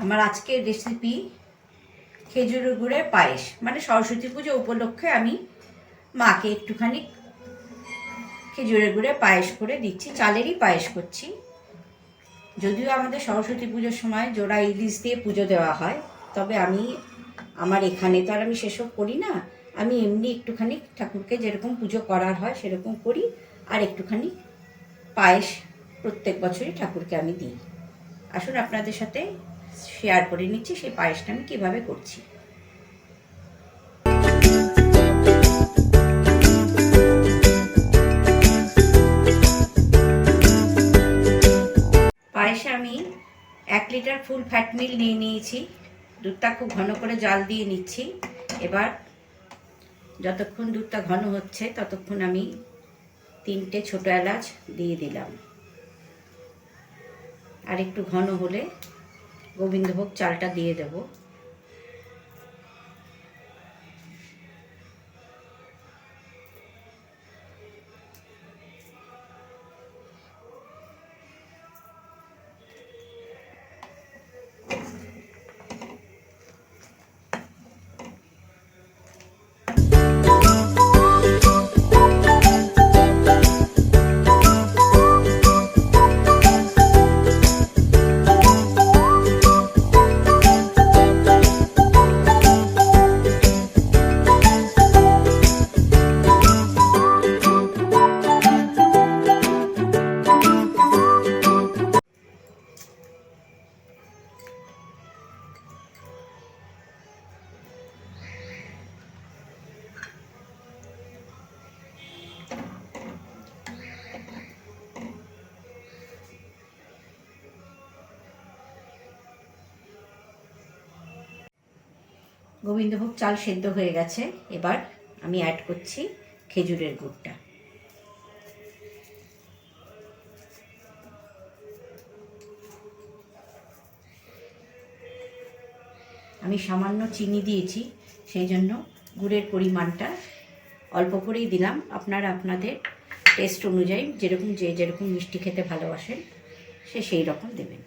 আমার আজকের রেসিপি খেজুরের গুড়ের পায়েস, মানে সরস্বতী পুজো উপলক্ষে আমি মাকে একটুখানি খেজুরের গুড়ের পায়েস করে দিচ্ছি। চালেরই পায়েস করছি। যদিও আমাদের সরস্বতী পুজোর সময় জোড়া ইলিশ দিয়ে পুজো দেওয়া হয়, তবে আমার এখানে তো আর আমি সেসব করি না। আমি এমনি একটুখানি ঠাকুরকে যেরকম পুজো করার হয় সেরকম করি, আর একটুখানি পায়েস প্রত্যেক বছরই ঠাকুরকে আমি দিই। আসুন আপনাদের সাথে শেয়ার করে নিচ্ছি সেই পায়েসটা আমি কীভাবে করছি। পায়েসে আমি 1 লিটার ফুল ফ্যাট মিল্ক নিয়ে নিয়েছি। দুধটা খুব ঘন করে জাল দিয়ে নিচ্ছি। এবার যতক্ষণ দুধটা ঘন হচ্ছে ততক্ষণ আমি 3টে ছোট এলাচ দিয়ে দিলাম। আর একটু ঘন হলে গোবিন্দভোগ চালটা দিয়ে দেব। গোবিন্দভোগ চাল সেদ্ধ হয়ে গেছে। এবার আমি অ্যাড করছি খেজুরের গুড়টা। আমি সামান্য চিনি দিয়েছি, সেই জন্য গুড়ের পরিমাণটা অল্প করেই দিলাম। আপনারা আপনাদের টেস্ট অনুযায়ী যেরকম মিষ্টি খেতে ভালোবাসেন সেই রকম দেবেন।